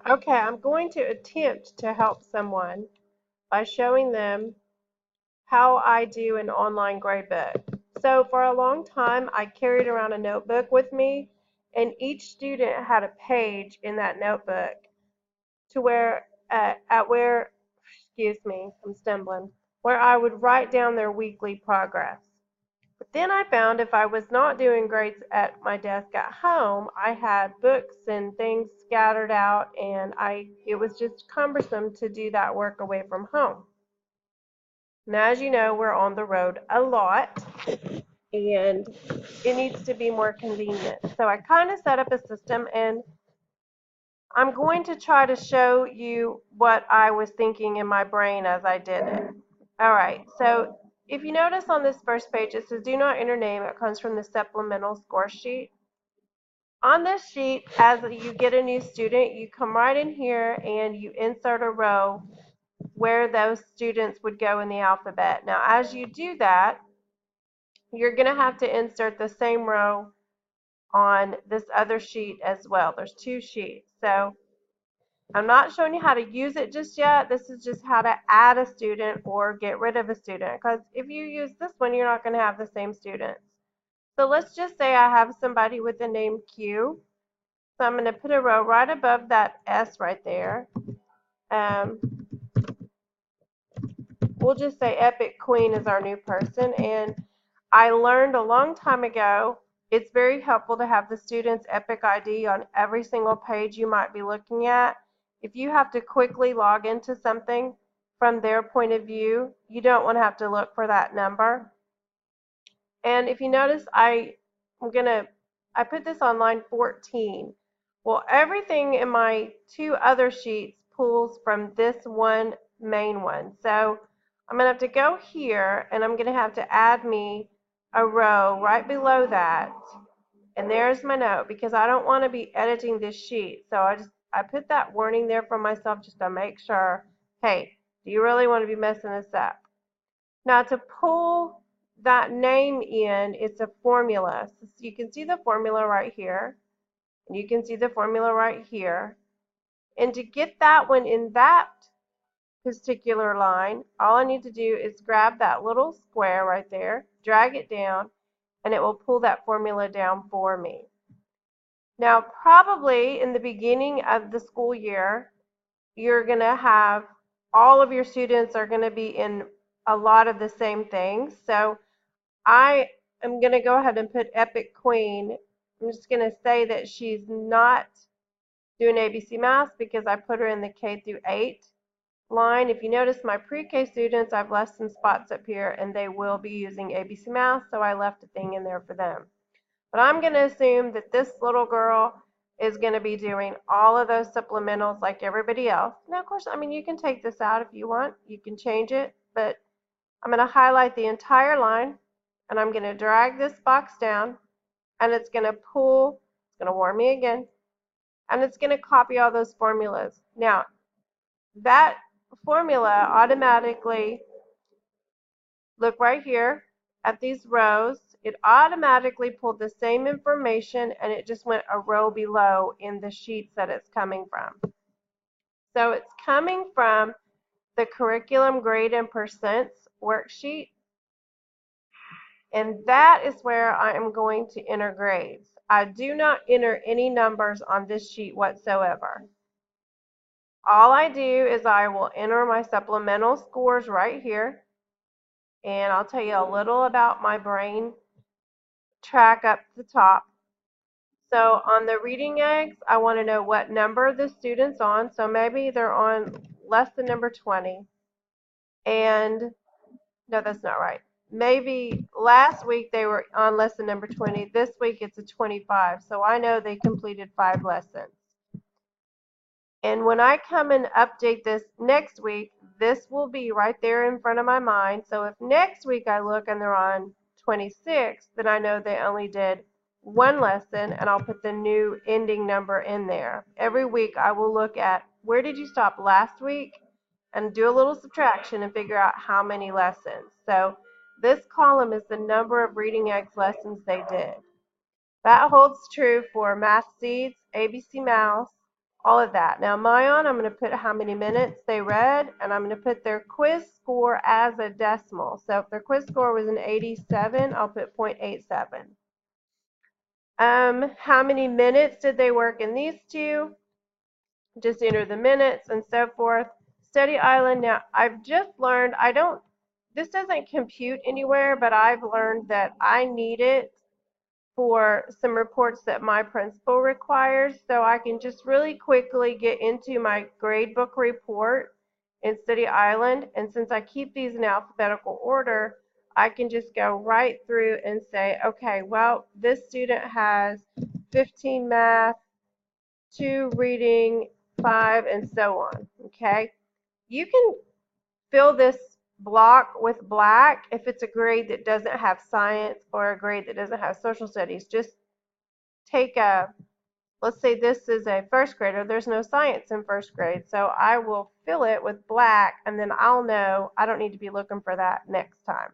Okay, I'm going to attempt to help someone by showing them how I do an online gradebook. So for a long time, I carried around a notebook with me, and each student had a page in that notebook to where, excuse me, I'm stumbling, where I would write down their weekly progress. But then I found if I was not doing grades at my desk at home, I had books and things scattered out, and it was just cumbersome to do that work away from home. Now, as you know, we're on the road a lot, and it needs to be more convenient. So I kind of set up a system, and I'm going to try to show you what I was thinking in my brain as I did it. All right, so if you notice on this first page, it says do not enter name. It comes from the supplemental score sheet. On this sheet, as you get a new student, you come right in here and you insert a row where those students would go in the alphabet. Now, as you do that, you're going to have to insert the same row on this other sheet as well. There's two sheets. So I'm not showing you how to use it just yet. This is just how to add a student or get rid of a student. Because if you use this one, you're not going to have the same students. So let's just say I have somebody with the name Q. So I'm going to put a row right above that S right there. Um, we'll just say Epic Queen is our new person. And I learned a long time ago, it's very helpful to have the student's Epic ID on every single page you might be looking at. If you have to quickly log into something from their point of view, you don't want to have to look for that number. And if you notice, I put this on line 14. Well, everything in my two other sheets pulls from this one main one. So I'm going to have to go here, and I'm going to have to add me a row right below that. And there's my note, because I don't want to be editing this sheet. So I put that warning there for myself just to make sure, hey, do you really want to be messing this up? Now to pull that name in, it's a formula. So you can see the formula right here, and you can see the formula right here. And to get that one in that particular line, all I need to do is grab that little square right there, drag it down, and it will pull that formula down for me. Now, probably in the beginning of the school year, you're going to have all of your students are going to be in a lot of the same things. So I am going to go ahead and put Epic Queen. I'm just going to say that she's not doing ABC Math because I put her in the K through 8 line. If you notice my pre-K students, I've left some spots up here, and they will be using ABC Math, so I left a thing in there for them. But I'm going to assume that this little girl is going to be doing all of those supplementals like everybody else. Now, of course, I mean, you can take this out if you want. You can change it, but I'm going to highlight the entire line, and I'm going to drag this box down, and it's going to pull, it's going to warn me again, and it's going to copy all those formulas. Now, that formula automatically, look right here at these rows, it automatically pulled the same information, and it just went a row below in the sheets that it's coming from. So it's coming from the curriculum grade and percents worksheet, and that is where I am going to enter grades. I do not enter any numbers on this sheet whatsoever. All I do is I will enter my supplemental scores right here, and I'll tell you a little about my brain track up the top. So on the reading eggs, I want to know what number the student's on. So maybe they're on less than number 20. And no, that's not right. Maybe last week they were on lesson number 20. This week it's a 25. So I know they completed 5 lessons. And when I come and update this next week, this will be right there in front of my mind. So if next week I look and they're on 26, then I know they only did 1 lesson, and I'll put the new ending number in there. Every week I will look at where did you stop last week and do a little subtraction and figure out how many lessons. So this column is the number of reading eggs lessons they did. That holds true for Math Seeds, ABC Mouse, all of that. Now Mayan, I'm going to put how many minutes they read, and I'm going to put their quiz score as a decimal. So if their quiz score was an 87, I'll put 0.87. How many minutes did they work in these two? Just enter the minutes and so forth. Study Island, now I've just learned, this doesn't compute anywhere, but I've learned that I need it for some reports that my principal requires, so I can just really quickly get into my gradebook report in Study Island, and since I keep these in alphabetical order, I can just go right through and say, okay, well, this student has 15 math, 2 reading, 5, and so on, okay? You can fill this block with black if it's a grade that doesn't have science or a grade that doesn't have social studies. Just take let's say this is a first grader. There's no science in first grade, so I will fill it with black, and then I'll know I don't need to be looking for that next time.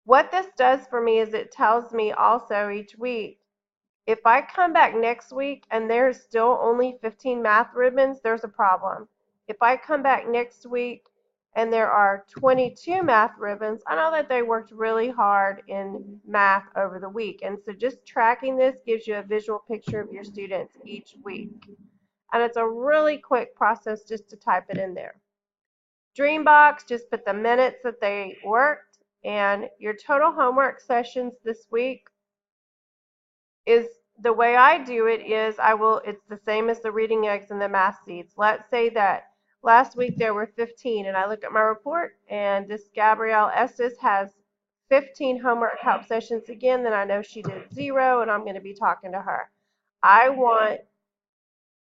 What this does for me is it tells me also each week, if I come back next week and there's still only 15 math ribbons, there's a problem. If I come back next week and there are 22 math ribbons, I know that they worked really hard in math over the week. And so just tracking this gives you a visual picture of your students each week. And it's a really quick process just to type it in there. Dreambox, just put the minutes that they worked, and your total homework sessions this week is, the way I do it is it's the same as the reading eggs and the math seeds. Let's say that last week there were 15, and I look at my report and this Gabrielle Estes has 15 homework help sessions again, then I know she did 0 and I'm going to be talking to her. I want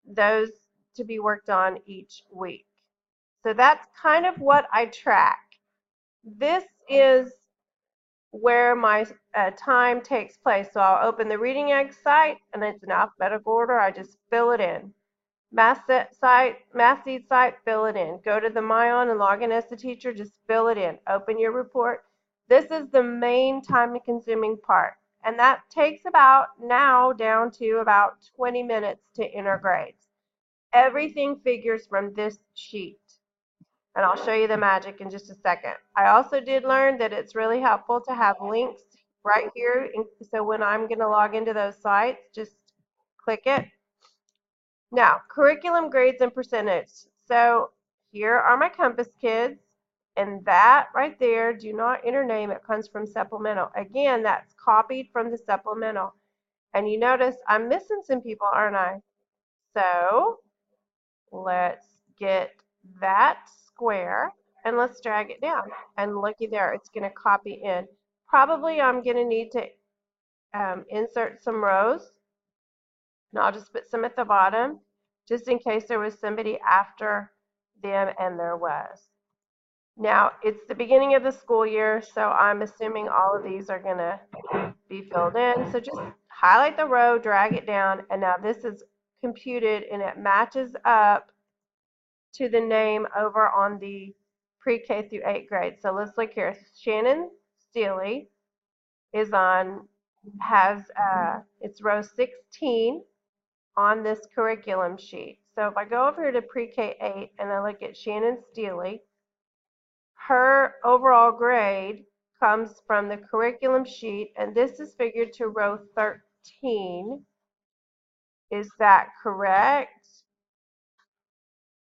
those to be worked on each week. So that's kind of what I track. This is where my time takes place. So I'll open the Reading Egg site, and it's in alphabetical order. I just fill it in. Math Seed site, fill it in. Go to the Mayan and log in as the teacher, just fill it in. Open your report. This is the main time-consuming part, and that takes about now down to about 20 minutes to enter grades. Everything figures from this sheet, and I'll show you the magic in just a second. I also did learn that it's really helpful to have links right here, so when I'm going to log into those sites, just click it. Now, curriculum grades and percentage. So here are my Compass kids, and that right there, do not enter name, it comes from supplemental. Again, that's copied from the supplemental. And you notice I'm missing some people, aren't I? So let's get that square and let's drag it down. And looky there, it's going to copy in. Probably I'm going to need to insert some rows, and I'll just put some at the bottom just in case there was somebody after them, and there was. Now, it's the beginning of the school year, so I'm assuming all of these are going to be filled in. So just highlight the row, drag it down, and now this is computed and it matches up to the name over on the pre-K through 8th grade. So let's look here. Shannon Steely is it's row 16 on this curriculum sheet. So if I go over here to pre-K 8 and I look at Shannon Steely, her overall grade comes from the curriculum sheet, and this is figured to row 13. Is that correct?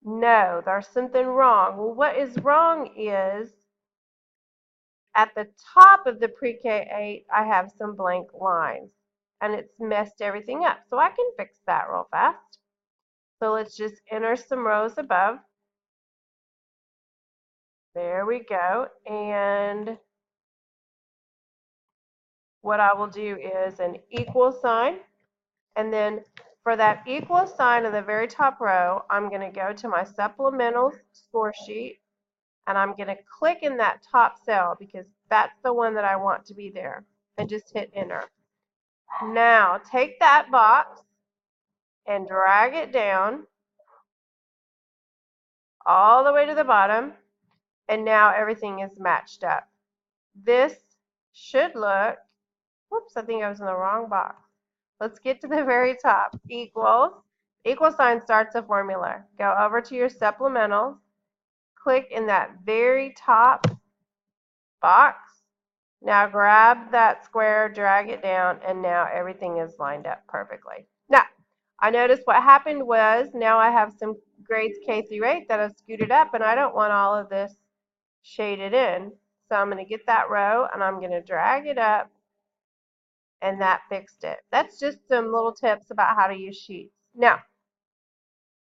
No, there's something wrong. Well, what is wrong is at the top of the pre-K 8, I have some blank lines, and it's messed everything up. So I can fix that real fast. So let's just enter some rows above. There we go. And what I will do is an equal sign. And then for that equal sign in the very top row, I'm going to go to my supplemental score sheet. And I'm going to click in that top cell because that's the one that I want to be there. And just hit enter. Now take that box and drag it down all the way to the bottom. And now everything is matched up. This should look, whoops, I think I was in the wrong box. Let's get to the very top. Equals, Equal sign starts a formula. Go over to your supplementals, click in that very top box. Now grab that square, drag it down, and now everything is lined up perfectly. Now, I noticed what happened was now I have some grades K through 8 that have scooted up, and I don't want all of this shaded in. So I'm going to get that row, and I'm going to drag it up, and that fixed it. That's just some little tips about how to use sheets. Now,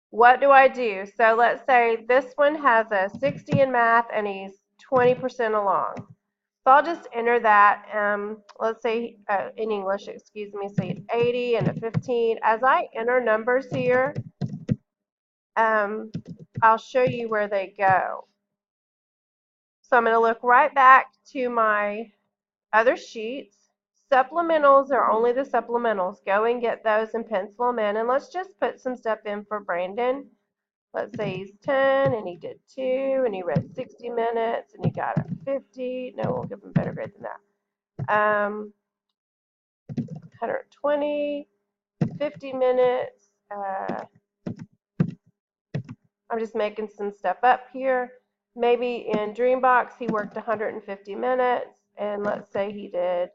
what do I do? So let's say this one has a 60 in math, and he's 20% along. So I'll just enter that, let's say in English, excuse me, say 80 and a 15. As I enter numbers here, I'll show you where they go. So I'm going to look right back to my other sheets. Supplementals are only the supplementals. Go and get those and pencil them in. And let's just put some stuff in for Brandon. Let's say he's 10 and he did 2 and he read 60 minutes and he got a 50. No, we'll give him a better grade than that. 120, 50 minutes. I'm just making some stuff up here. Maybe in Dreambox he worked 150 minutes, and let's say he did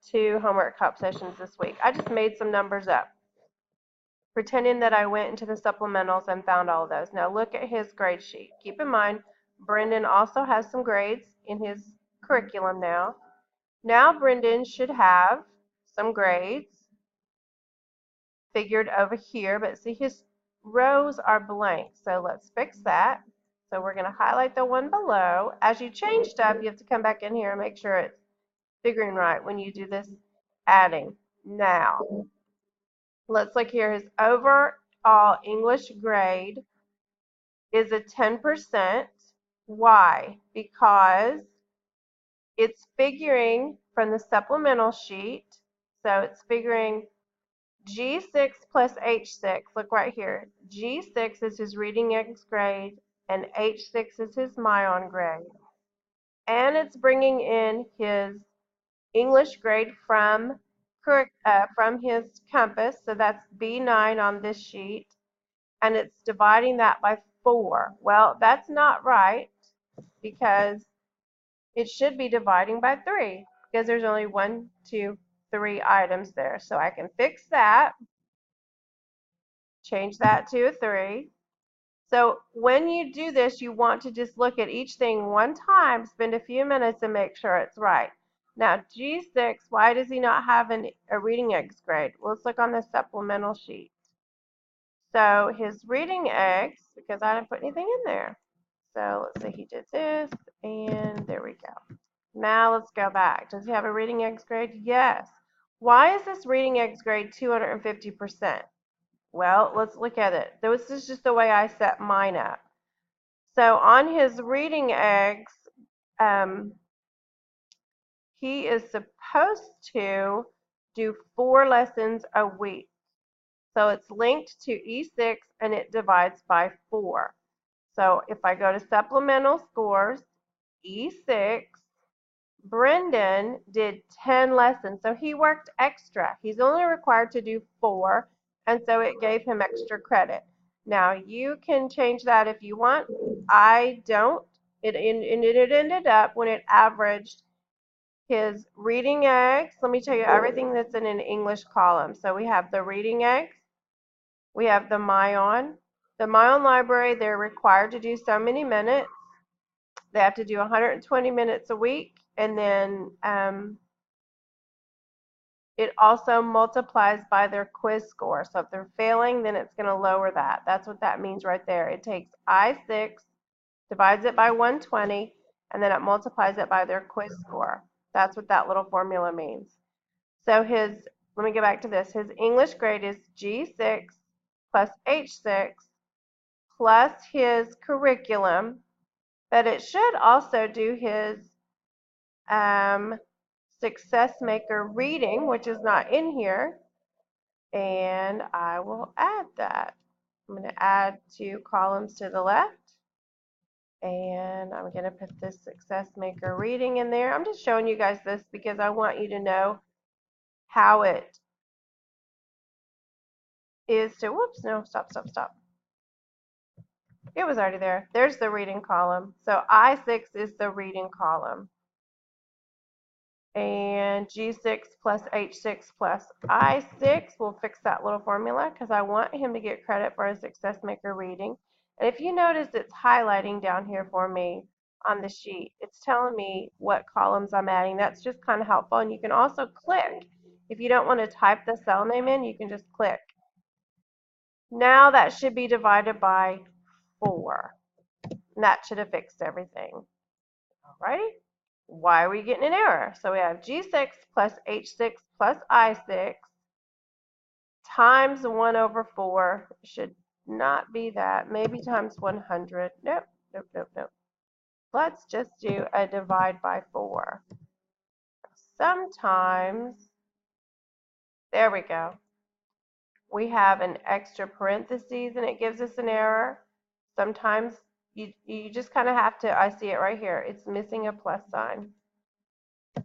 2 homework help sessions this week. I just made some numbers up, pretending that I went into the supplementals and found all of those. Now look at his grade sheet. Keep in mind, Brendan also has some grades in his curriculum now. Now Brendan should have some grades figured over here, but see his rows are blank. So let's fix that. So we're going to highlight the one below. As you change stuff, you have to come back in here and make sure it's figuring right when you do this adding. Now, let's look here. His overall English grade is a 10%. Why? Because it's figuring from the supplemental sheet. So it's figuring G6 plus H6, look right here. G6 is his reading X grade, and H6 is his Myon grade. And it's bringing in his English grade from his compass, so that's B9 on this sheet, and it's dividing that by 4. Well, that's not right because it should be dividing by 3 because there's only 1, 2, 3 items there. So I can fix that. Change that to a 3. So when you do this, you want to just look at each thing one time, spend a few minutes and make sure it's right. Now G6, why does he not have a reading X grade? Well, let's look on the supplemental sheet. So his reading X, because I didn't put anything in there. So let's say he did this, and there we go. Now let's go back. Does he have a reading X grade? Yes. Why is this reading X grade 250%? Well, let's look at it. This is just the way I set mine up. So on his reading eggs, he is supposed to do 4 lessons a week. So it's linked to E6 and it divides by 4. So if I go to supplemental scores, E6, Brendan did 10 lessons, so he worked extra. He's only required to do 4, and so it gave him extra credit. Now, you can change that if you want. I don't. It ended up when it averaged his reading eggs. Let me tell you everything that's in an English column. So we have the reading eggs. We have the Myon. The Myon library, they're required to do so many minutes. They have to do 120 minutes a week, and then it also multiplies by their quiz score. So if they're failing, then it's going to lower that. That's what that means right there. It takes I6, divides it by 120, and then it multiplies it by their quiz score. That's what that little formula means. So let me go back to this. His English grade is G6 plus H6 plus his curriculum, but it should also do his Success Maker reading, which is not in here, and I will add that. I'm going to add 2 columns to the left, and I'm going to put this Success Maker reading in there. I'm just showing you guys this because I want you to know how it is to, whoops, no, stop, stop, stop. It was already there. There's the reading column. So I6 is the reading column. And G6 plus H6 plus I6 will fix that little formula because I want him to get credit for a success maker reading. And if you notice, it's highlighting down here for me on the sheet. It's telling me what columns I'm adding. That's just kind of helpful. And you can also click. If you don't want to type the cell name in, you can just click. Now that should be divided by 4. And that should have fixed everything. Alrighty. Why are we getting an error? So we have G6 plus H6 plus I6 times 1 over 4. Should not be that. Maybe times 100. Nope, nope, nope, nope. Let's just do a divide by 4. Sometimes, there we go. We have an extra parentheses and it gives us an error. Sometimes you just kind of have to, I see it right here. It's missing a plus sign. You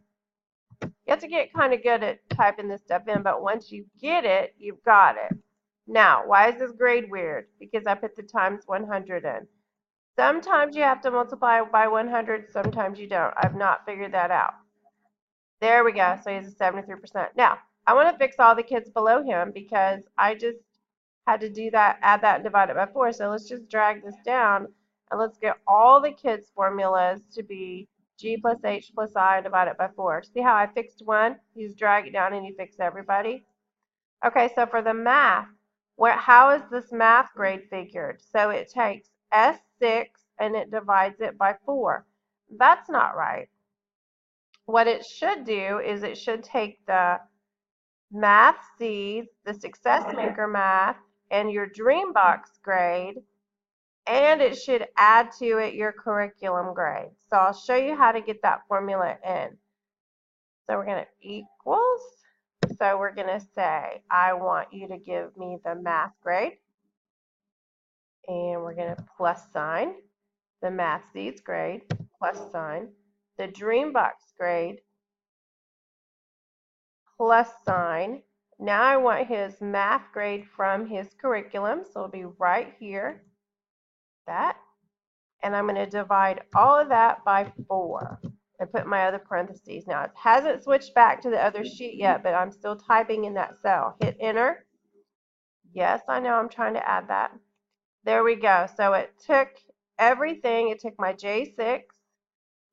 have to get kind of good at typing this stuff in, but once you get it, you've got it. Now, why is this grade weird? Because I put the times 100 in. Sometimes you have to multiply by 100, sometimes you don't. I've not figured that out. There we go. So he has a 73%. Now, I want to fix all the kids below him because I just had to do that, add that and divide it by 4. So let's just drag this down and let's get all the kids' formulas to be G plus H plus I divided by 4. See how I fixed one? You just drag it down and you fix everybody. Okay, so for the math, how is this math grade figured? So it takes S6 and it divides it by 4. That's not right. What it should do is it should take the math seeds, the success maker math, and your Dreambox grade, and it should add to it your curriculum grade. So I'll show you how to get that formula in. So we're going to equals. So we're going to say, I want you to give me the math grade. And we're going to plus sign the math seeds grade, plus sign the Dreambox grade, plus sign. Now I want his math grade from his curriculum, so it'll be right here, that. And I'm going to divide all of that by 4 and put my other parentheses. Now it hasn't switched back to the other sheet yet, but I'm still typing in that cell. Hit enter. Yes, I know I'm trying to add that. There we go. So it took everything. It took my J6,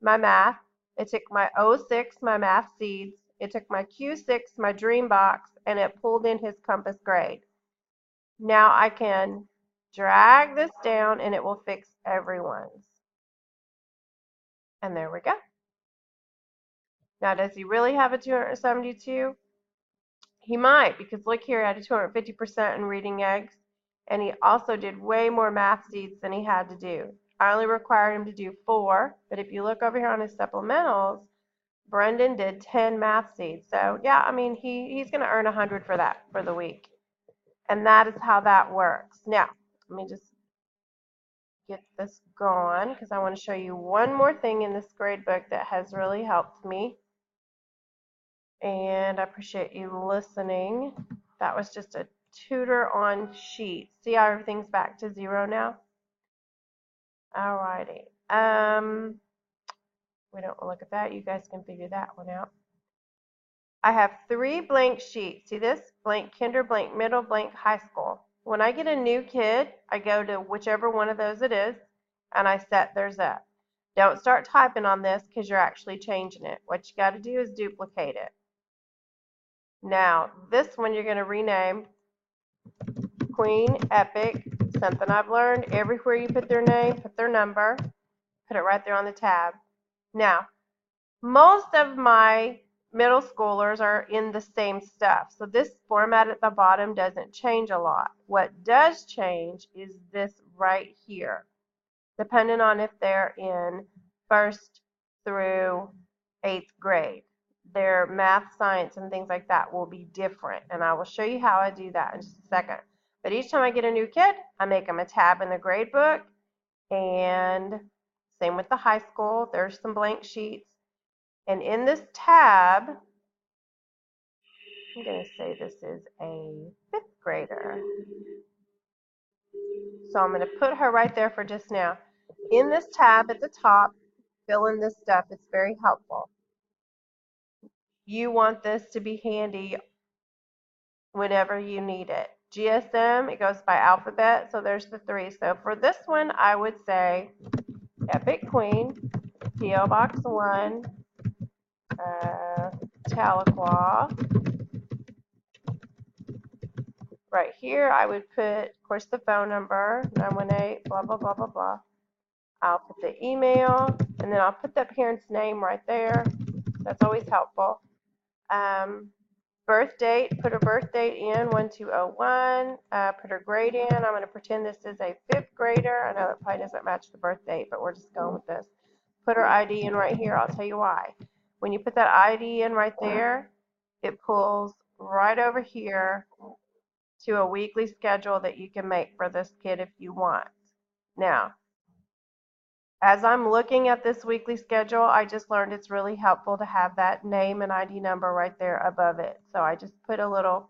my math. It took my O6, my math seeds. It took my Q6, my dream box, and it pulled in his compass grade. Now I can drag this down and it will fix everyone's. And there we go. Now, does he really have a 272? He might, because look here, he had a 250% in reading eggs, and he also did way more math seeds than he had to do. I only required him to do 4, but if you look over here on his supplementals, Brendan did 10 math seeds. So yeah, I mean, he's going to earn 100 for that for the week. And that is how that works. Now, let me just get this gone because I want to show you one more thing in this grade book that has really helped me. And I appreciate you listening. That was just a tutor on sheet. See how everything's back to 0 now? Alrighty. We don't want to look at that. You guys can figure that one out. I have 3 blank sheets. See this? Blank kinder, blank middle, blank high school. When I get a new kid, I go to whichever one of those it is, and I set theirs up. Don't start typing on this because you're actually changing it. What you got to do is duplicate it. Now, this one you're going to rename Queen Epic. Something I've learned, everywhere you put their name, put their number, put it right there on the tab. Now, most of my middle schoolers are in the same stuff, so this format at the bottom doesn't change a lot. What does change is this right here, depending on if they're in 1st through 8th grade. Their math, science, and things like that will be different, and I will show you how I do that in just a second. But each time I get a new kid, I make them a tab in the grade book, and same with the high school. There's some blank sheets. And in this tab, I'm going to say this is a fifth grader. So I'm going to put her right there for just now. In this tab at the top, fill in this stuff. It's very helpful. You want this to be handy whenever you need it. GSM, it goes by alphabet, so there's the three. So for this one, I would say Epic Queen, P.O. Box 1, Tahlequah. Right here, I would put, of course, the phone number, 918, blah, blah, blah, blah, blah. I'll put the email, and then I'll put the parent's name right there. That's always helpful. Birth date, put her birth date in, 1201. Put her grade in. I'm going to pretend this is a fifth grader. I know that probably doesn't match the birth date, but we're just going with this. Put her ID in right here. I'll tell you why. When you put that ID in right there, it pulls right over here to a weekly schedule that you can make for this kid if you want. Now, as I'm looking at this weekly schedule, I just learned it's really helpful to have that name and ID number right there above it. So I just put a little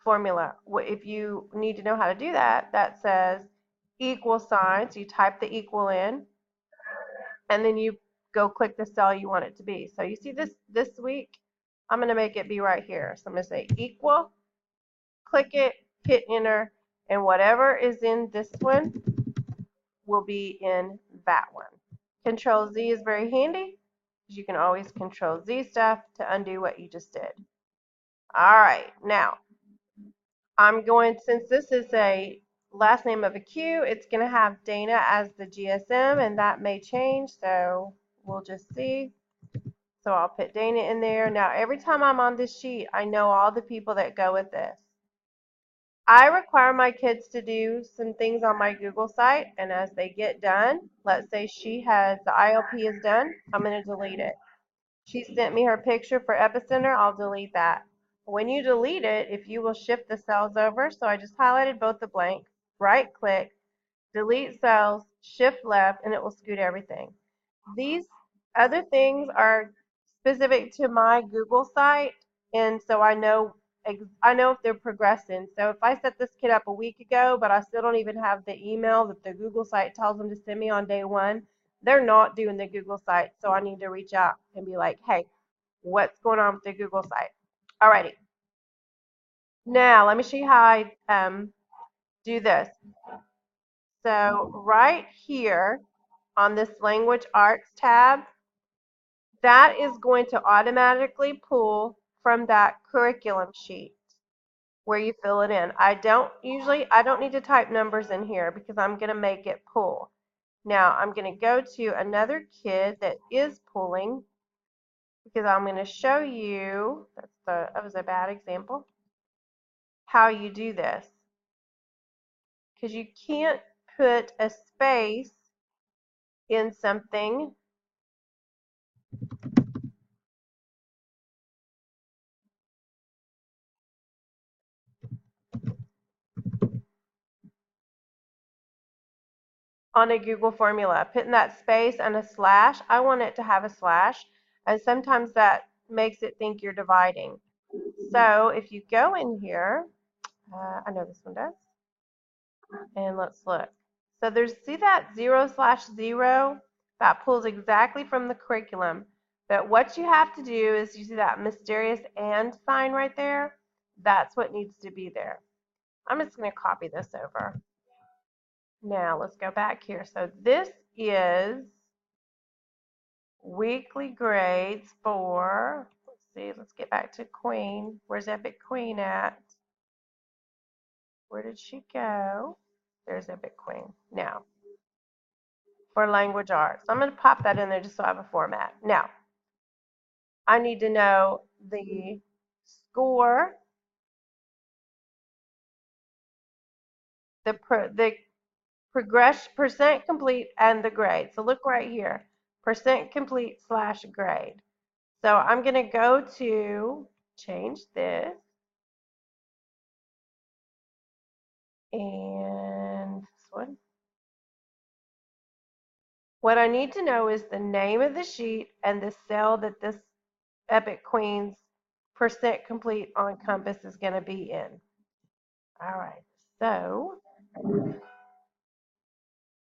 formula. If you need to know how to do that, that says equal sign. So you type the equal in, and then you go click the cell you want it to be. So you see this week, I'm going to make it be right here. So I'm going to say equal, click it, hit enter, and whatever is in this one will be in that one. Control Z is very handy because you can always Control Z stuff to undo what you just did. All right, now I'm going, since this is a last name of a Q, it's going to have Dana as the GSM, and that may change, so we'll just see. So I'll put Dana in there. Now, every time I'm on this sheet, I know all the people that go with this. I require my kids to do some things on my Google site, and as they get done, let's say she has, the ILP is done, I'm going to delete it. She sent me her picture for Epicenter, I'll delete that. When you delete it, if you will shift the cells over, so I just highlighted both the blanks, right click, delete cells, shift left, and it will scoot everything. These other things are specific to my Google site, and so I know if they're progressing. So if I set this kid up a week ago, but I still don't even have the email that the Google site tells them to send me on day one, they're not doing the Google site. So I need to reach out and be like, hey, what's going on with the Google site? Alrighty. Now let me show you how I do this. So right here on this language arts tab, that is going to automatically pull from that curriculum sheet where you fill it in. I don't need to type numbers in here because I'm going to make it pull. Now I'm going to go to another kid that is pulling because I'm going to show you, that was a bad example, how you do this. Because you can't put a space in something on a Google formula. Putting that space and a slash, I want it to have a slash, and sometimes that makes it think you're dividing. So if you go in here, I know this one does, and let's look. So see that 0/0? That pulls exactly from the curriculum. But what you have to do is, you see that mysterious and sign right there? That's what needs to be there. I'm just going to copy this over. Now let's go back here. So this is weekly grades for, let's see, let's get back to Queen. Where's Epic Queen at? Where did she go? There's Epic Queen. Now, for language arts. I'm going to pop that in there just so I have a format. Now, I need to know the score, the progression, percent complete, and the grade. So look right here, percent complete / grade. So I'm going to go to change this, and this one. What I need to know is the name of the sheet and the cell that this Epic Queen's percent complete on Compass is going to be in. All right, so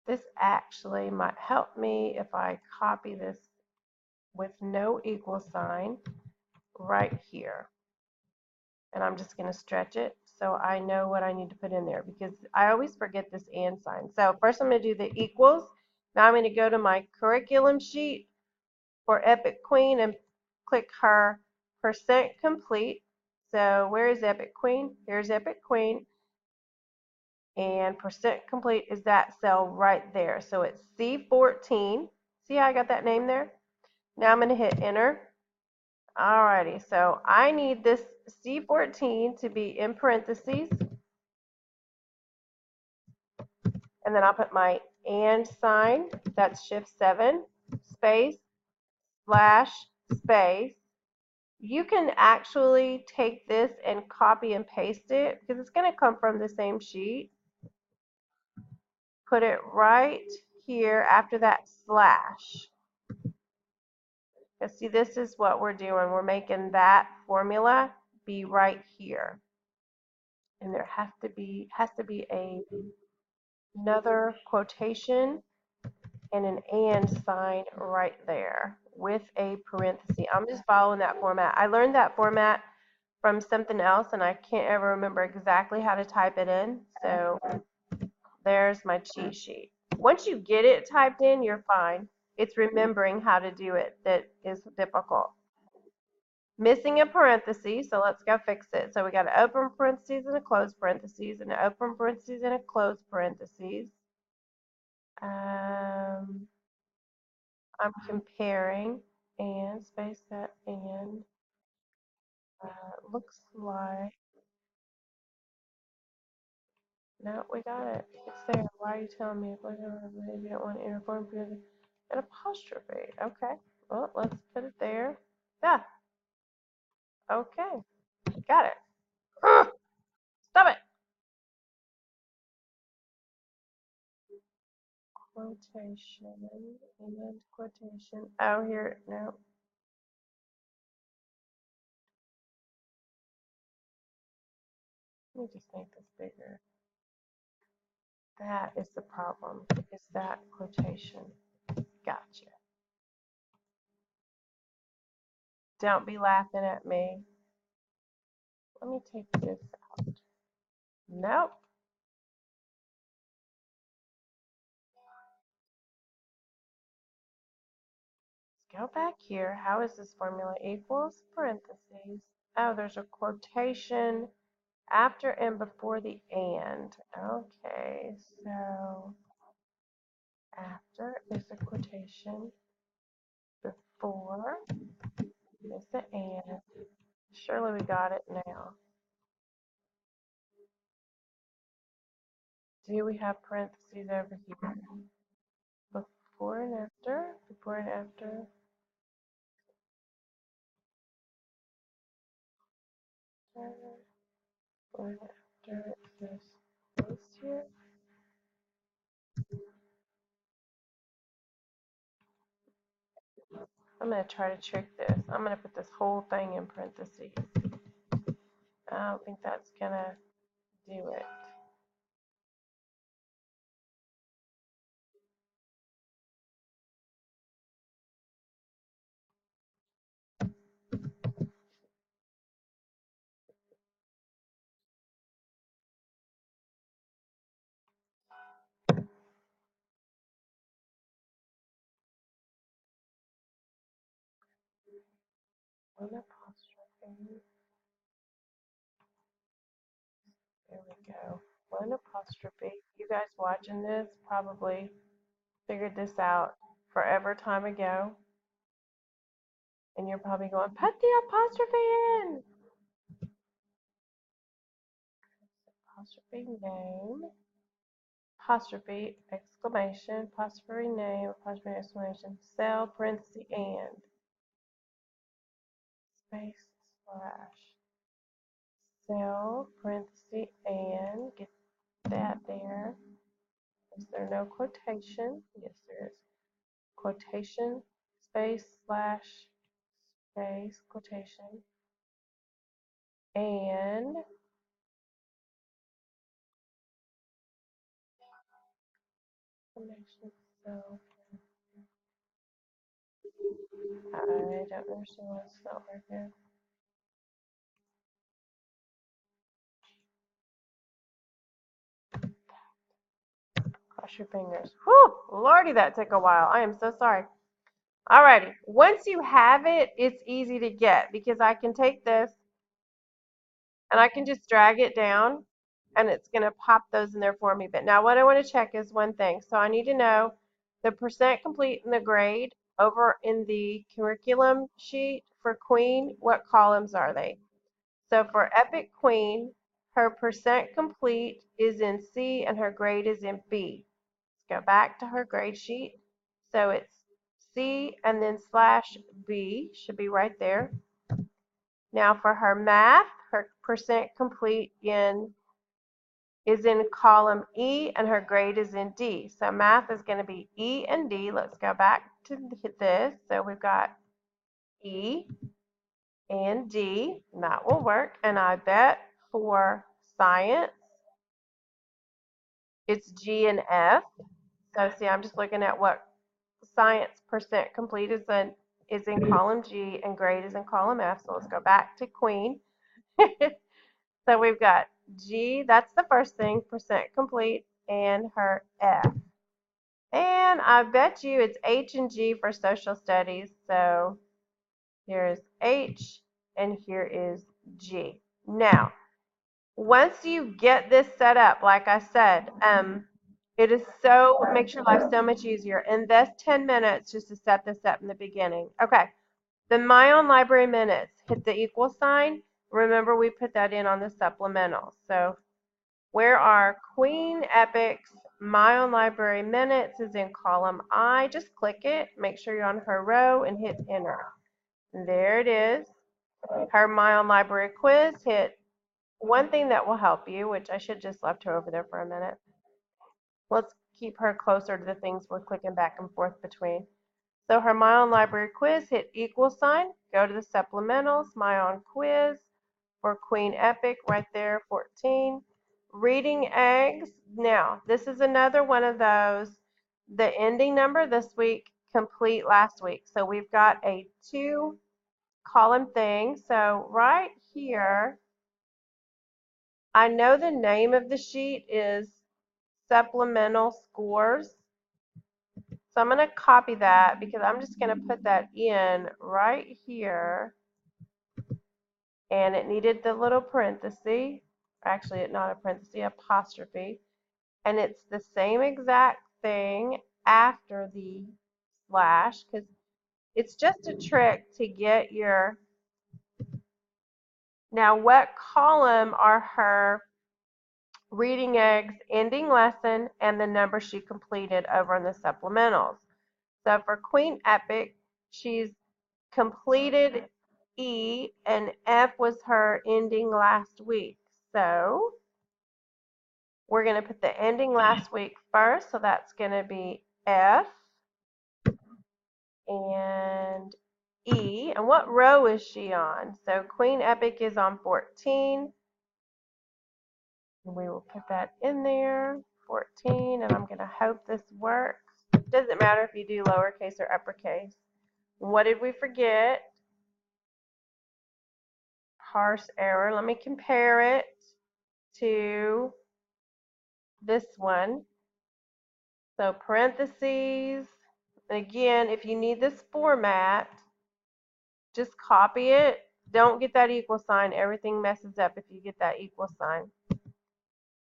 this actually might help me if I copy this with no equal sign right here. And I'm just going to stretch it so I know what I need to put in there because I always forget this and sign. So first I'm going to do the equals. Now I'm going to go to my curriculum sheet for Epic Queen and click her percent complete. So where is Epic Queen? Here's Epic Queen. And percent complete is that cell right there. So it's C14. See how I got that name there? Now I'm going to hit enter. Alrighty, so I need this C14 to be in parentheses. And then I'll put my and sign. That's shift 7, space, slash, space. You can actually take this and copy and paste it because it's going to come from the same sheet. Put it right here after that slash. Now see, this is what we're doing. We're making that formula be right here. And there has to be another quotation and an and sign right there with a parenthesis. I'm just following that format. I learned that format from something else and I can't ever remember exactly how to type it in. So there's my cheat sheet. Once you get it typed in, you're fine. It's remembering how to do it that is difficult. Missing a parenthesis, so let's go fix it. So we got an open parentheses and a closed parentheses and an open parentheses and a closed parentheses. I'm comparing and space that and looks like, no, we got it. It's there. Why are you telling me if maybe you don't want to uniform period an apostrophe? Okay. Well, let's put it there. Yeah. Okay. Got it. Ugh, stop it. Quotation and quotation. Oh, here. No. Let me just make this bigger. That is the problem. Is that quotation? Gotcha. Don't be laughing at me. Let me take this out. Nope. Let's go back here. How is this formula? Equals parentheses. Oh, there's a quotation after and before the and. Okay, so after is a quotation. Before is the and. Surely we got it now. Do we have parentheses over here? Before and after. Before and after. Before and after is this here. I'm going to try to trick this. I'm going to put this whole thing in parentheses. I don't think that's going to do it. One apostrophe. There we go. One apostrophe. You guys watching this probably figured this out forever time ago. And you're probably going, put the apostrophe in. Apostrophe name. Apostrophe exclamation. Apostrophe name. Apostrophe exclamation. Cell parenthesis and. Space slash. Cell parenthesis and. Get that there. Is there no quotation? Yes, there is. Quotation, space, slash, space, quotation. And so I don't understand why it's not working. Cross your fingers. Whew, Lordy, that took a while. I am so sorry. Alrighty. Once you have it, it's easy to get because I can take this and I can just drag it down and it's going to pop those in there for me. But now what I want to check is one thing. So I need to know the percent complete and the grade over in the curriculum sheet for Queen. What columns are they? So for Epic Queen, her percent complete is in C and her grade is in B. Let's go back to her grade sheet. So it's C and then slash B should be right there. Now for her math, her percent complete is in column E and her grade is in D. So math is going to be E and D. Let's go back to this. So we've got E and D, and that will work. And I bet for science, it's G and F. So see, I'm just looking at what science percent complete is in column G and grade is in column F. So let's go back to Queen. So we've got G, that's the first thing, percent complete, and her F. And I bet you it's H and G for social studies. So here's H and here is G. Now, once you get this set up, like I said, it is so, makes your life so much easier. Invest 10 minutes just to set this up in the beginning. Okay, the My Own Library minutes, hit the equal sign. Remember, we put that in on the supplemental. So where are Queen Epic's My Own Library minutes is in column I. Just click it, make sure you're on her row, and hit enter. And there it is. Her My Own Library quiz, hit one thing that will help you, which I should just left her over there for a minute. Let's keep her closer to the things we're clicking back and forth between. So her My Own Library quiz, hit equal sign, go to the supplementals, My Own quiz for Queen Epic right there, 14. Reading eggs. Now, this is another one of those, the ending number this week, complete last week. So we've got a 2-column thing. So right here, I know the name of the sheet is supplemental scores. So I'm going to copy that because I'm just going to put that in right here. And it needed the little parenthesis. Actually, it's not a parenthesis, apostrophe. And it's the same exact thing after the slash because it's just a trick to get your. Now, what column are her reading eggs ending lesson and the number she completed over in the supplementals? So for Queen Epic, she's completed E and F was her ending last week. So we're going to put the ending last week first. So that's going to be F and E. And what row is she on? So Queen Epic is on 14. And we will put that in there, 14. And I'm going to hope this works. Doesn't matter if you do lowercase or uppercase. What did we forget? Parse error. Let me compare it to this one. So parentheses. Again, if you need this format, just copy it. Don't get that equal sign. Everything messes up if you get that equal sign.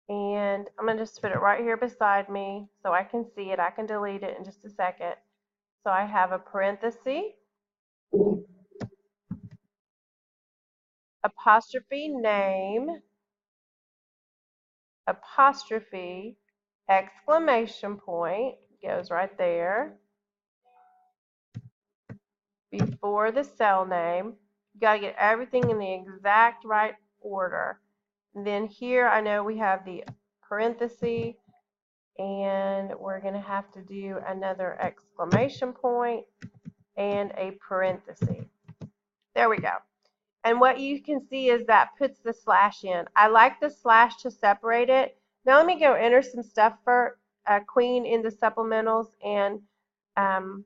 And I'm going to just put it right here beside me so I can see it. I can delete it in just a second. So I have a parenthesis, apostrophe name, apostrophe, exclamation point, goes right there, before the cell name. You got to get everything in the exact right order. And then here I know we have the parenthesis, and we're going to have to do another exclamation point and a parenthesis. There we go. And what you can see is that puts the slash in. I like the slash to separate it. Now let me go enter some stuff for Queen in the supplementals and um,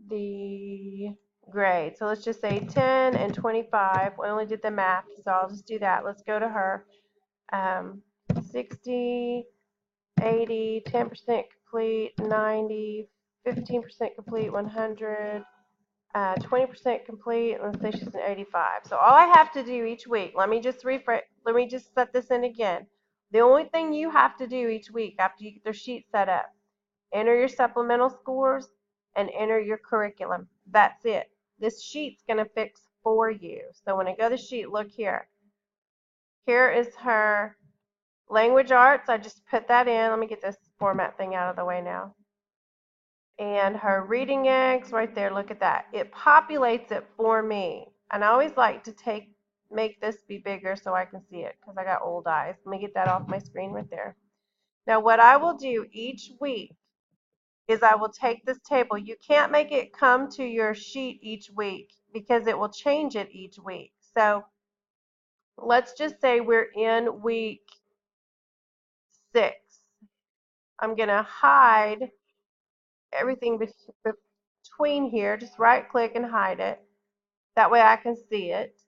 the grade. So let's just say 10 and 25. We only did the math, so I'll just do that. Let's go to her. 60, 80, 10% complete, 90, 15% complete, 100, 20% complete. Let's say she's an 85. So all I have to do each week, let me just refresh, let me just set this in again. The only thing you have to do each week after you get their sheet set up, enter your supplemental scores and enter your curriculum. That's it. This sheet's going to fix for you. So when I go to the sheet, look here. Here is her language arts. I just put that in. Let me get this format thing out of the way now. And her reading eggs right there, look at that. It populates it for me. And I always like to make this be bigger so I can see it because I got old eyes. Let me get that off my screen right there. Now what I will do each week is I will take this table. You can't make it come to your sheet each week because it will change it each week. So let's just say we're in week 6. I'm going to hide everything between here. Just right click and hide it. That way I can see it.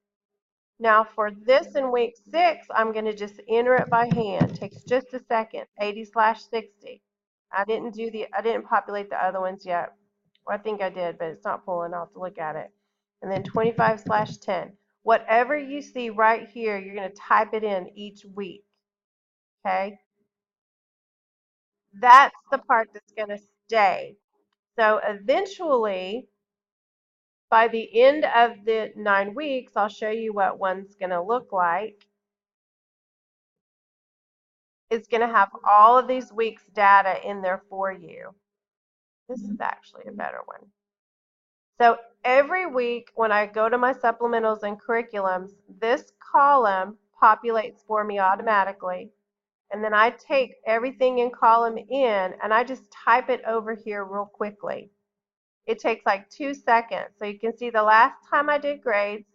Now for this in week 6, I'm going to just enter it by hand. Takes just a second. 80/60. I didn't populate the other ones yet. Well, I think I did, but it's not pulling. I'll have to look at it. And then 25/10. Whatever you see right here, you're going to type it in each week. Okay? That's the part that's going to stay. So eventually, by the end of the 9 weeks, I'll show you what one's going to look like. It's going to have all of these weeks' data in there for you. This is actually a better one. So every week when I go to my supplementals and curriculums, this column populates for me automatically. And then I take everything in column in and I just type it over here real quickly. It takes like 2 seconds. So you can see the last time I did grades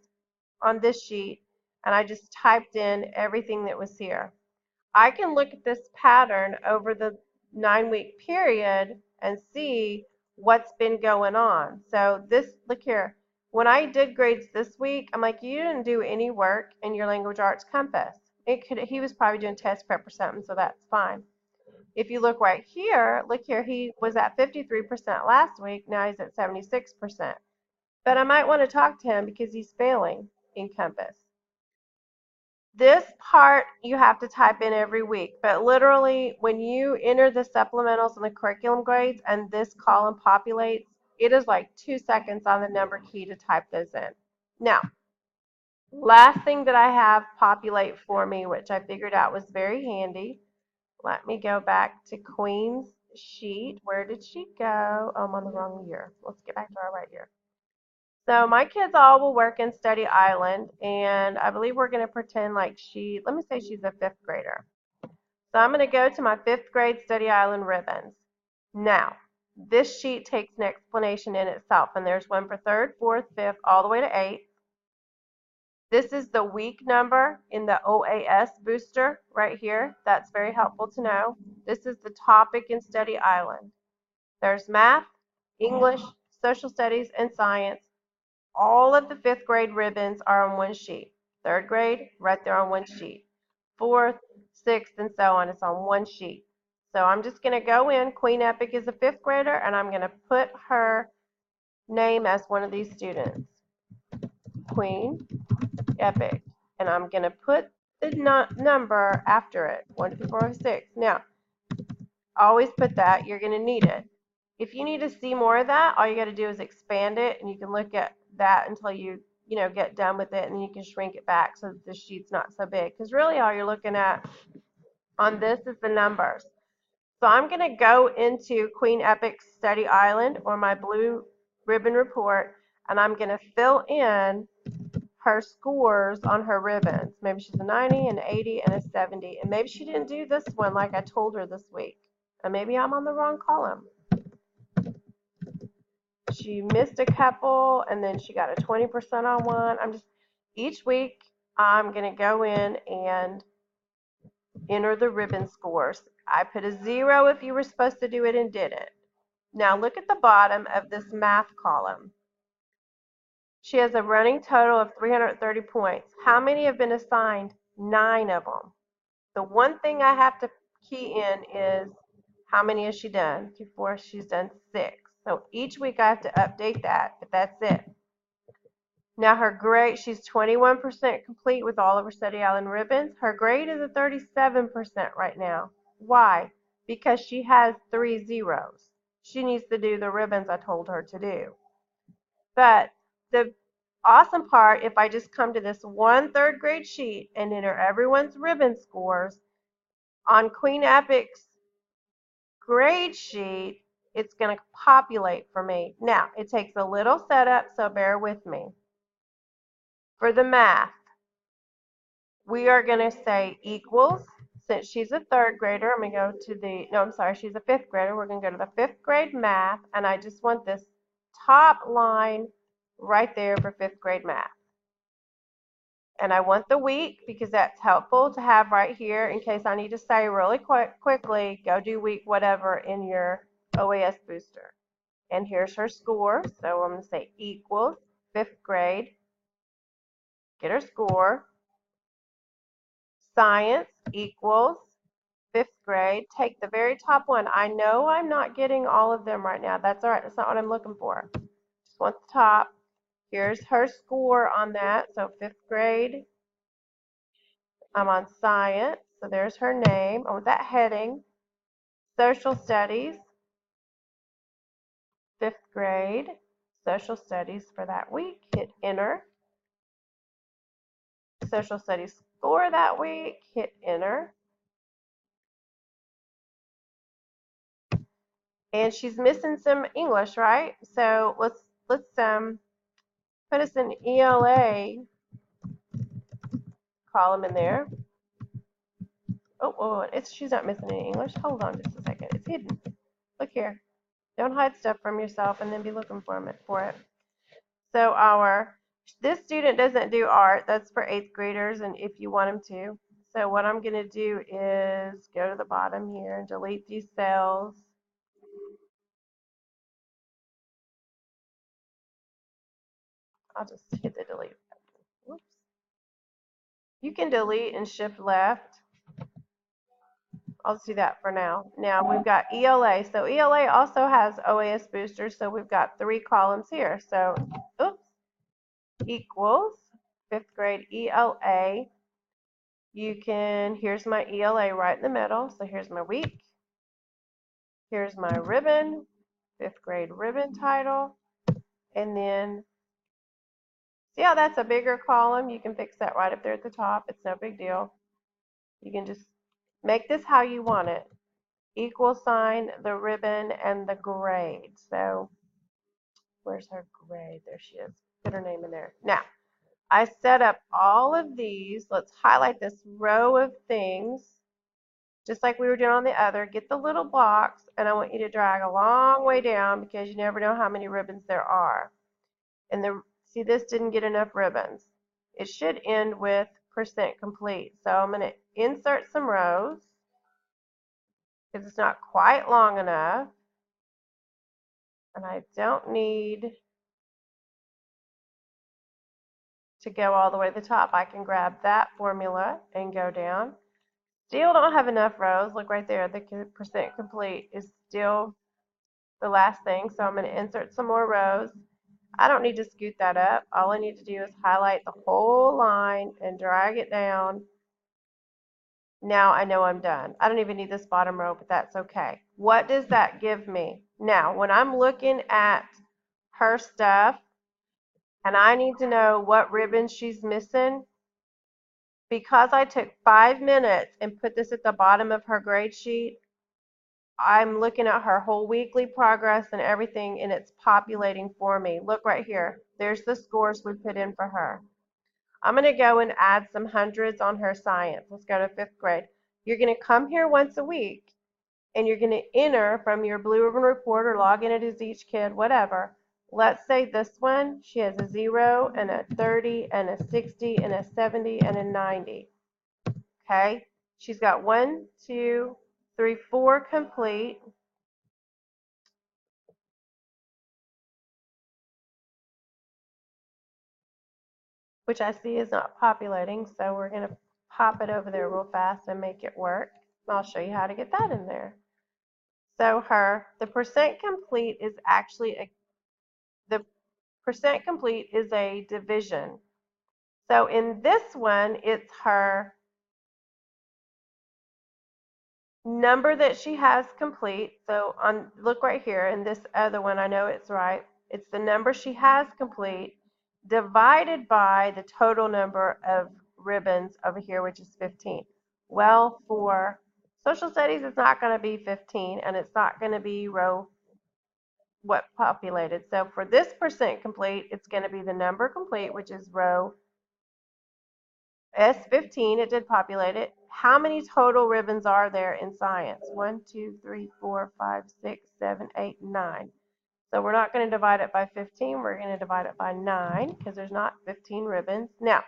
on this sheet and I just typed in everything that was here. I can look at this pattern over the 9-week period and see what's been going on. So this, look here, when I did grades this week, I'm like, you didn't do any work in your language arts compass. He was probably doing test prep or something, so that's fine. If you look right here, look here, he was at 53% last week, now he's at 76%. But I might want to talk to him because he's failing in compass. This part you have to type in every week, but literally when you enter the supplementals and the curriculum grades and this column populates, it is like 2 seconds on the number key to type those in. Now, last thing that I have populate for me, which I figured out was very handy. Let me go back to Queen's sheet. Where did she go? Oh, I'm on the wrong year. Let's get back to our right year. So my kids all will work in Study Island, and I believe we're going to pretend like let me say she's a 5th grader. So I'm going to go to my 5th grade Study Island ribbons. Now, this sheet takes an explanation in itself, and there's one for 3rd, 4th, 5th, all the way to 8th. This is the week number in the OAS booster right here. That's very helpful to know. This is the topic in Study Island. There's math, English, social studies, and science. All of the 5th grade ribbons are on one sheet. 3rd grade, right there on one sheet. 4th, 6th, and so on. It's on one sheet. So I'm just going to go in. Queen Epic is a 5th grader, and I'm going to put her name as one of these students. Queen Epic. And I'm going to put the number after it. 1, 2, 3, 4, 5, 6. Now, always put that. You're going to need it. If you need to see more of that, all you got to do is expand it, and you can look at that until you get done with it, and then you can shrink it back so that the sheet's not so big. Because really all you're looking at on this is the numbers. So I'm going to go into Queen Epic's Study Island or my blue ribbon report, and I'm going to fill in her scores on her ribbons. Maybe she's a 90, an 80, and a 70. And maybe she didn't do this one like I told her this week. And maybe I'm on the wrong column. she missed a couple, and then she got a 20% on one. Each week, I'm going to go in and enter the ribbon scores. I put a 0 if you were supposed to do it and didn't. Now look at the bottom of this math column. She has a running total of 330 points. How many have been assigned? 9 of them. The one thing I have to key in is how many has she done? 2, 4, she's done 6. So each week I have to update that, but that's it. Now her grade, she's 21% complete with all of her study island ribbons. Her grade is a 37% right now. Why? Because she has 3 zeros. She needs to do the ribbons I told her to do. But the awesome part, if I just come to this one third grade sheet and enter everyone's ribbon scores, on Queen Epic's grade sheet, it's going to populate for me. Now, it takes a little setup, so bear with me. For the math, we are going to say equals. Since she's a third grader, I'm going to go to the, no, I'm sorry, she's a fifth grader. We're going to go to the fifth grade math, and I just want this top line right there for fifth grade math. And I want the week because that's helpful to have right here in case I need to say really quickly, go do week whatever in your OAS booster. And here's her score. So I'm going to say equals fifth grade. Get her score. Science equals fifth grade. Take the very top one. I know I'm not getting all of them right now. That's all right. That's not what I'm looking for. Just want the top. Here's her score on that. So fifth grade. I'm on science. So there's her name. I want that heading. Social studies. Fifth grade. Social studies for that week. Hit enter. Social studies score that week. Hit enter. And she's missing some English, right? So let's put us an ELA column in there. Oh, she's not missing any English. Hold on just a second. It's hidden. Look here. Don't hide stuff from yourself and then be looking for it. So this student doesn't do art. That's for 8th graders and if you want them to. So what I'm going to do is go to the bottom here and delete these cells. I'll just hit the delete button. Whoops. You can delete and shift left. I'll just do that for now. Now we've got ELA. So ELA also has OAS boosters. So we've got 3 columns here. So, oops, equals 5th grade ELA. Here's my ELA right in the middle. So here's my week. Here's my ribbon, 5th grade ribbon title. And then, see how that's a bigger column? You can fix that right up there at the top. It's no big deal. You can just make this how you want it. Equal sign, the ribbon, and the grade. So where's her grade? There she is. Put her name in there. Now, I set up all of these. Let's highlight this row of things, just like we were doing on the other. Get the little box, and I want you to drag a long way down because you never know how many ribbons there are. And see, this didn't get enough ribbons. It should end with percent complete. So I'm going to insert some rows because it's not quite long enough. And I don't need to go all the way to the top. I can grab that formula and go down. Still don't have enough rows. Look right there. The percent complete is still the last thing. So I'm going to insert some more rows. I don't need to scoot that up. All I need to do is highlight the whole line and drag it down. Now I know I'm done. I don't even need this bottom row, but that's okay. What does that give me? Now, when I'm looking at her stuff and I need to know what ribbons she's missing, because I took 5 minutes and put this at the bottom of her grade sheet, I'm looking at her whole weekly progress and everything, and it's populating for me. Look right here. There's the scores we put in for her. I'm going to go and add some hundreds on her science. Let's go to 5th grade. You're going to come here once a week, and you're going to enter from your Blue Ribbon Report or log in it as each kid, whatever, Let's say this one, she has a 0 and a 30 and a 60 and a 70 and a 90. Okay, she's got 1, 2, 3, 4 complete. Which I see is not populating, so we're going to pop it over there real fast and make it work. I'll show you how to get that in there. So the percent complete is actually the percent complete is a division. So in this one, it's her number that she has complete. So look right here in this other one, I know it's right. It's the number she has complete divided by the total number of ribbons over here, which is 15. Well, for social studies, it's not going to be 15, and it's not going to be row what populated. So for this percent complete, it's going to be the number complete, which is row S15, it did populate it. How many total ribbons are there in science? 1, 2, 3, 4, 5, 6, 7, 8, 9. So we're not going to divide it by 15. We're going to divide it by 9 because there's not 15 ribbons. Now,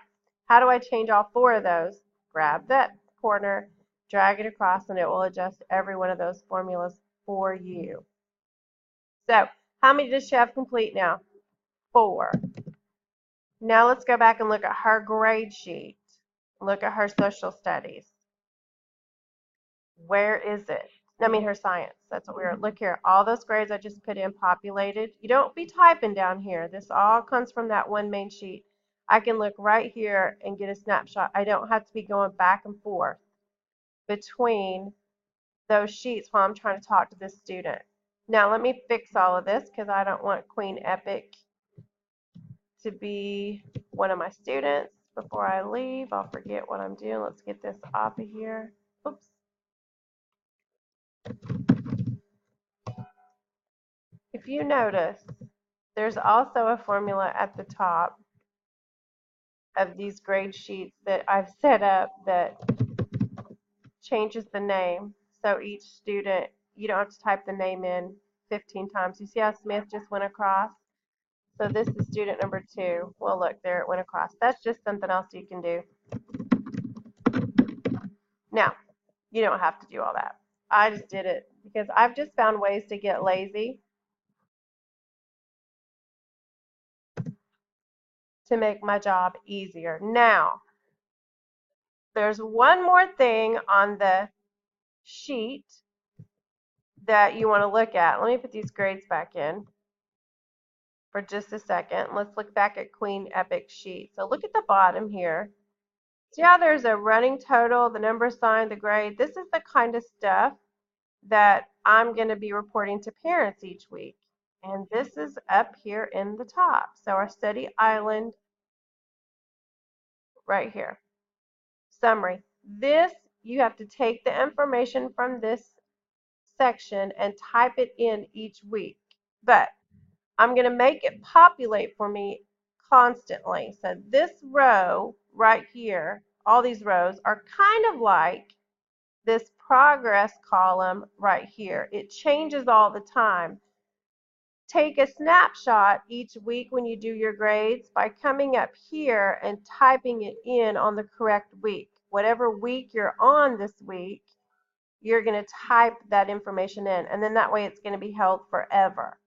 how do I change all 4 of those? Grab that corner, drag it across, and it will adjust every one of those formulas for you. So how many does she have complete now? 4. Now let's go back and look at her grade sheet. Look at her social studies. Where is it? I mean, her science. That's what we're, look here. All those grades I just put in populated. You don't be typing down here. This all comes from that one main sheet. I can look right here and get a snapshot. I don't have to be going back and forth between those sheets while I'm trying to talk to this student. Now let me fix all of this because I don't want Queen Epic to be one of my students. Before I leave, I'll forget what I'm doing. Let's get this off of here. Oops. If you notice, there's also a formula at the top of these grade sheets that I've set up that changes the name. So each student, you don't have to type the name in 15 times. You see how Smith just went across? So this is student number 2. Well, look, there it went across. That's just something else you can do. Now, you don't have to do all that. I just did it because I've just found ways to get lazy to make my job easier. Now, there's one more thing on the sheet that you want to look at. Let me put these grades back in for just a second. Let's look back at Queen Epic sheet. So look at the bottom here. See how there's a running total, the number assigned, the grade. This is the kind of stuff that I'm going to be reporting to parents each week. And this is up here in the top. So our study island right here. Summary. This, you have to take the information from this section and type it in each week. But I'm going to make it populate for me constantly. So this row right here, all these rows are kind of like this progress column right here. It changes all the time. Take a snapshot each week when you do your grades by coming up here and typing it in on the correct week. Whatever week you're on this week, you're going to type that information in, and then that way it's going to be held forever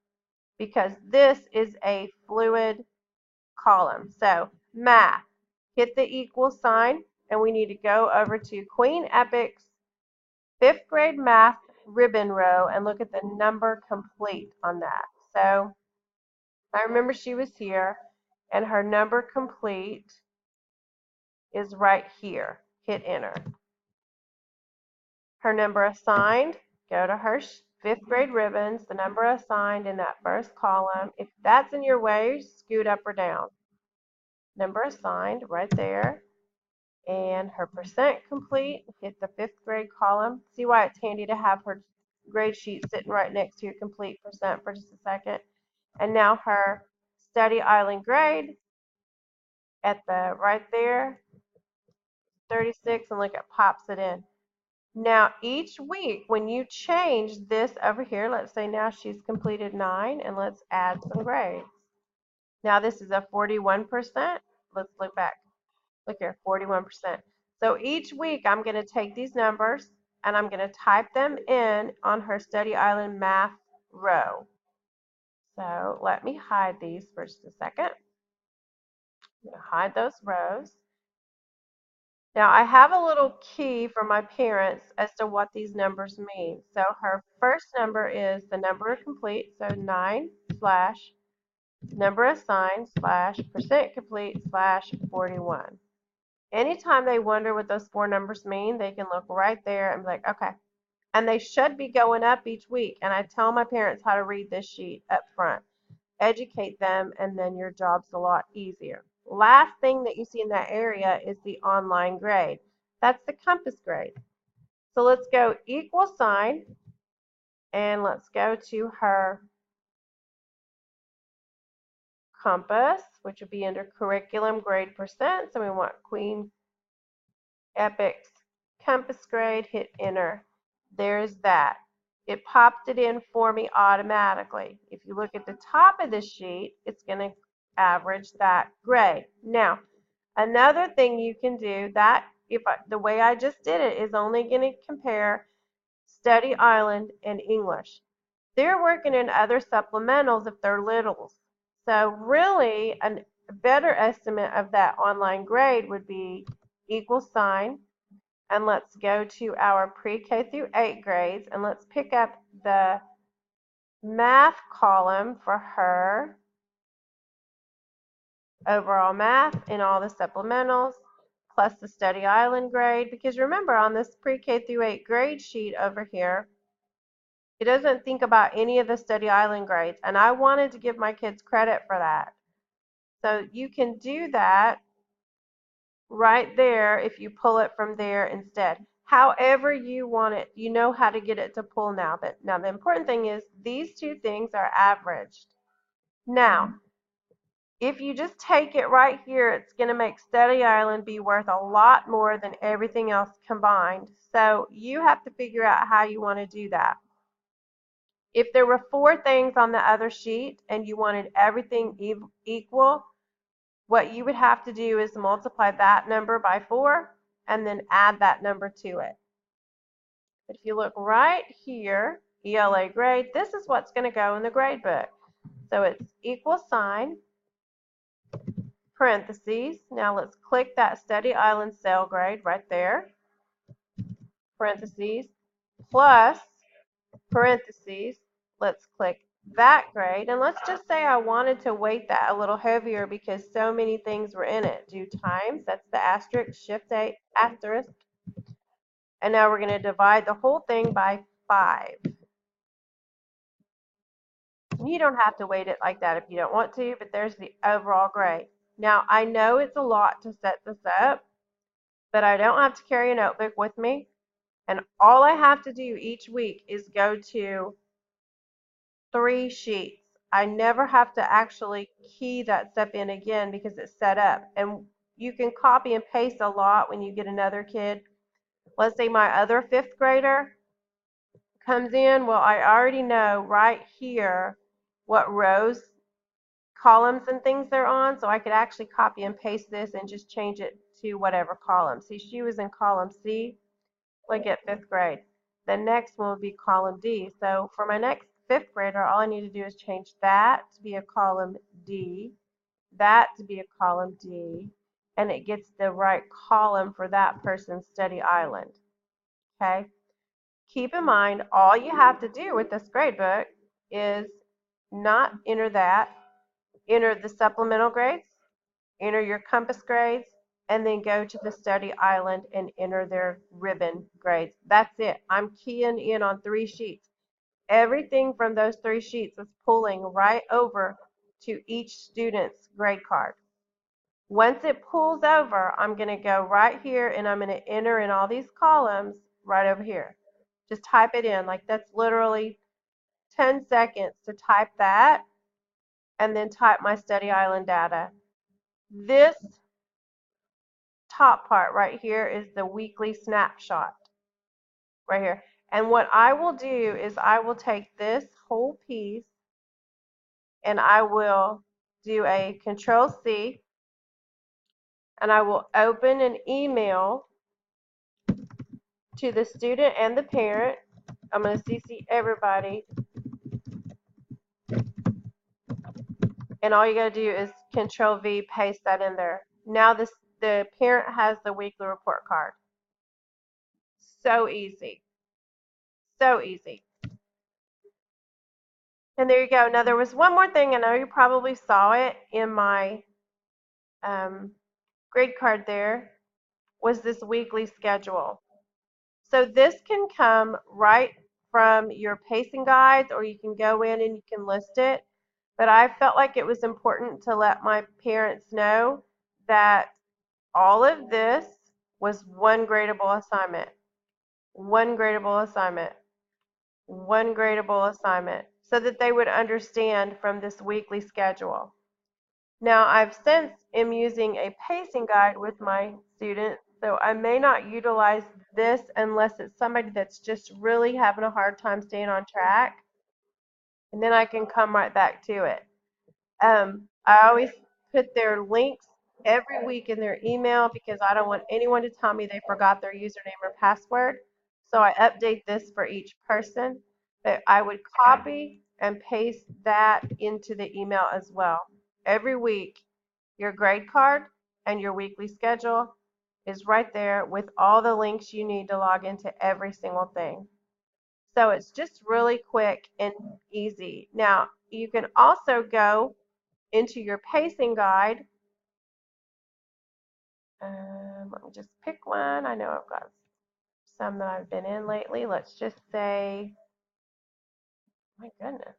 because this is a fluid column. So math, hit the equal sign, and we need to go over to Queen Epic's 5th grade math ribbon row and look at the number complete on that. So I remember she was here, and her number complete is right here. Hit enter. Her number assigned, go to her 5th grade ribbons, the number assigned in that first column. If that's in your way, scoot up or down. Number assigned right there. And her percent complete, hit the 5th grade column. See why it's handy to have her grade sheet sitting right next to your complete percent for just a second. And now her study island grade at the right there, 36, and look, it pops it in. Now, each week, when you change this over here, let's say now she's completed 9, and let's add some grades. Now, this is a 41%. Let's look back. Look here, 41%. So each week, I'm going to take these numbers, and I'm going to type them in on her Study Island math row. So let me hide these for just a second. I'm going to hide those rows. Now, I have a little key for my parents as to what these numbers mean. So her first number is the number complete, so 9 slash number assigned slash percent complete slash 41. Anytime they wonder what those four numbers mean, they can look right there and be like, okay. And they should be going up each week. And I tell my parents how to read this sheet up front. Educate them, and then your job's a lot easier. Last thing that you see in that area is the online grade. That's the compass grade. So let's go equal sign, and let's go to her compass, which would be under curriculum grade percent. So we want Queen Epic's compass grade, hit enter. There's that. It popped it in for me automatically. If you look at the top of the sheet, it's going to average that grade. Now, another thing you can do that the way I just did it is only going to compare Study Island and English. They're working in other supplementals if they're littles. So really, a better estimate of that online grade would be equal sign, and let's go to our pre-K through 8 grades, and let's pick up the math column for her, overall math in all the supplementals, plus the Study Island grade, because remember on this pre-K through 8 grade sheet over here, it doesn't think about any of the Study Island grades, and I wanted to give my kids credit for that. So you can do that right there if you pull it from there instead. However you want it, you know how to get it to pull now. But now the important thing is these two things are averaged. Now, if you just take it right here, it's going to make Study Island be worth a lot more than everything else combined. So you have to figure out how you want to do that. If there were 4 things on the other sheet and you wanted everything equal, what you would have to do is multiply that number by 4 and then add that number to it. But if you look right here, ELA grade, this is what's going to go in the grade book. So it's equal sign, parentheses. Now let's click that Study Island cell grade right there, parentheses, plus parentheses. Let's click that grade, and let's just say I wanted to weight that a little heavier because so many things were in it. Do times, that's the asterisk, shift A, asterisk. And now we're going to divide the whole thing by 5. You don't have to weight it like that if you don't want to, but there's the overall grade. Now, I know it's a lot to set this up, but I don't have to carry a notebook with me. And all I have to do each week is go to 3 sheets. I never have to actually key that stuff in again because it's set up. And you can copy and paste a lot when you get another kid. Let's say my other 5th grader comes in. Well, I already know right here what rows, columns, and things they're on. So I could actually copy and paste this and just change it to whatever column. See, she was in column C. Look at 5th grade. The next one will be column D. So for my next 5th grader, all I need to do is change that to be a column D, that to be a column D, and it gets the right column for that person's Study Island. Okay? Keep in mind, all you have to do with this gradebook is not enter that, enter the supplemental grades, enter your compass grades, and then go to the Study Island and enter their ribbon grades. That's it. I'm keying in on 3 sheets. Everything from those 3 sheets is pulling right over to each student's grade card. Once it pulls over, I'm going to go right here and I'm going to enter in all these columns right over here. Just type it in. Like that's literally 10 seconds to type that and then type my Study Island data. This top part right here is the weekly snapshot. right here. And what I will do is I will take this whole piece and I will do a Control C, and I will open an email to the student and the parent. I'm going to CC everybody, and all you got to do is Control V, paste that in there. Now the parent has the weekly report card. So easy. So easy. And there you go. Now there was one more thing. I know you probably saw it in my grade card there, was this weekly schedule. So this can come right from your pacing guides, or you can go in and you can list it. But I felt like it was important to let my parents know that all of this was one gradable assignment, one gradable assignment, one gradable assignment, so that they would understand from this weekly schedule. Now, I've since am using a pacing guide with my students, so I may not utilize this unless it's somebody that's just really having a hard time staying on track, and then I can come right back to it. I always put their links every week in their email because I don't want anyone to tell me they forgot their username or password. So I update this for each person. But I would copy and paste that into the email as well. Every week, your grade card and your weekly schedule is right there with all the links you need to log into every single thing. So it's just really quick and easy. Now, you can also go into your pacing guide. Let me just pick one. I know I've got some that I've been in lately. Let's just say, my goodness,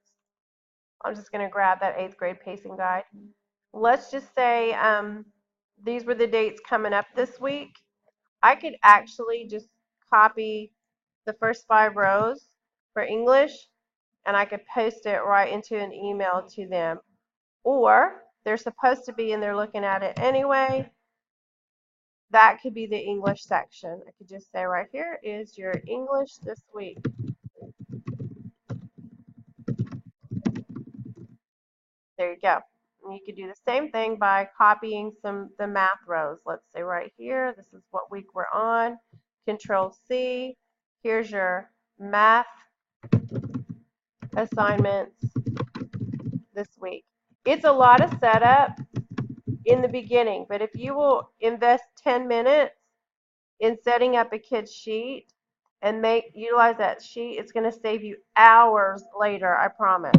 I'm just going to grab that 8th grade pacing guide. Let's just say these were the dates coming up this week. I could actually just copy the first 5 rows for English, and I could paste it right into an email to them. Or they're supposed to be and they're looking at it anyway. That could be the English section. I could just say right here is your English this week. There you go. And you could do the same thing by copying the math rows. Let's say right here, this is what week we're on. Control C. Here's your math assignments this week. It's a lot of setup in the beginning, but if you will invest 10 minutes in setting up a kid's sheet and utilize that sheet, it's going to save you hours later, I promise.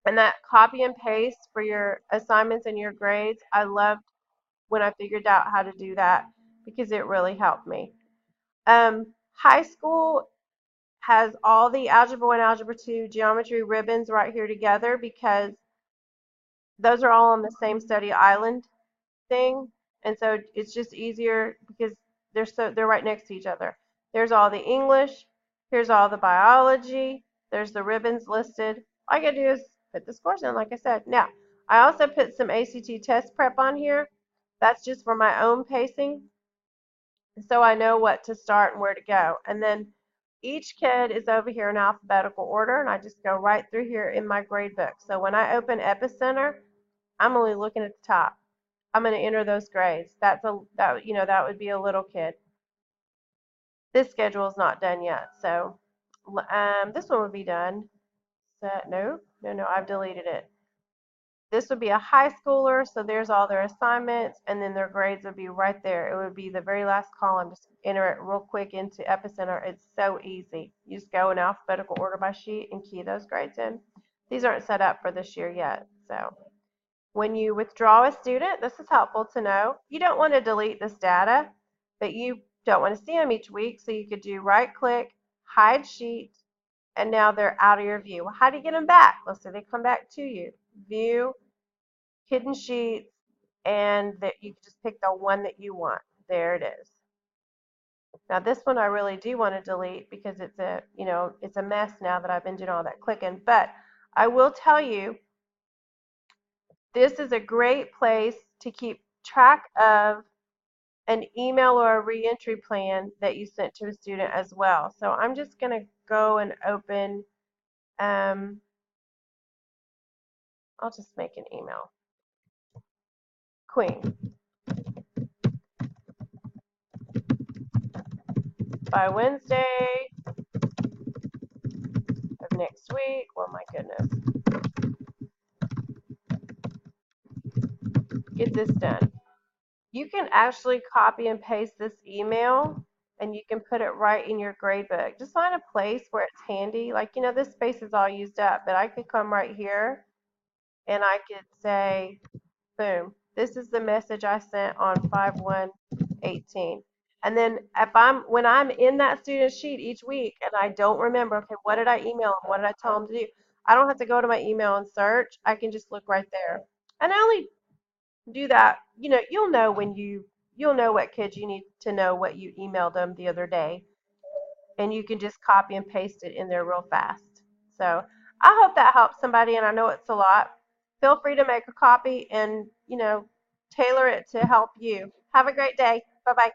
And that copy and paste for your assignments and your grades, I loved when I figured out how to do that because it really helped me. High school has all the Algebra 1, Algebra 2 geometry ribbons right here together because those are all on the same study island thing, and so it's just easier because they're right next to each other. There's all the English, here's all the biology, there's the ribbons listed. All I gotta do is put the scores in, like I said. Now, I also put some ACT test prep on here. That's just for my own pacing, so I know what to start and where to go. And then each kid is over here in alphabetical order, and I just go right through here in my grade book. So when I open Epicenter, I'm only looking at the top. I'm going to enter those grades. That would be a little kid. This schedule is not done yet, so this one would be done. So, no, I've deleted it. This would be a high schooler, so there's all their assignments, and then their grades would be right there. It would be the very last column. Just enter it real quick into Epicenter. It's so easy. You just go in alphabetical order by sheet and key those grades in. These aren't set up for this year yet, so. When you withdraw a student, this is helpful to know. You don't want to delete this data, but you don't want to see them each week, so you could do right click, hide sheet, and now they're out of your view. Well, how do you get them back? Let's say they come back to you. View, hidden sheets, and that you can just pick the one that you want. There it is. Now this one I really do want to delete because it's a mess now that I've been doing all that clicking, but I will tell you, this is a great place to keep track of an email or a reentry plan that you sent to a student as well. So I'm just going to go and open, um, I'll just make an email. Queen, by Wednesday of next week. Well, my goodness. Get this done. You can actually copy and paste this email and you can put it right in your gradebook. Just find a place where it's handy. Like, this space is all used up, but I could come right here and I could say, boom, this is the message I sent on 5/1/18. And then when I'm in that student sheet each week and I don't remember, okay, what did I email them? What did I tell them to do? I don't have to go to my email and search. I can just look right there. And I only do that, you'll know what kids you need to know what you emailed them the other day, and you can just copy and paste it in there real fast. So I hope that helps somebody, and I know it's a lot. Feel free to make a copy and tailor it to help you. Have a great day. Bye bye.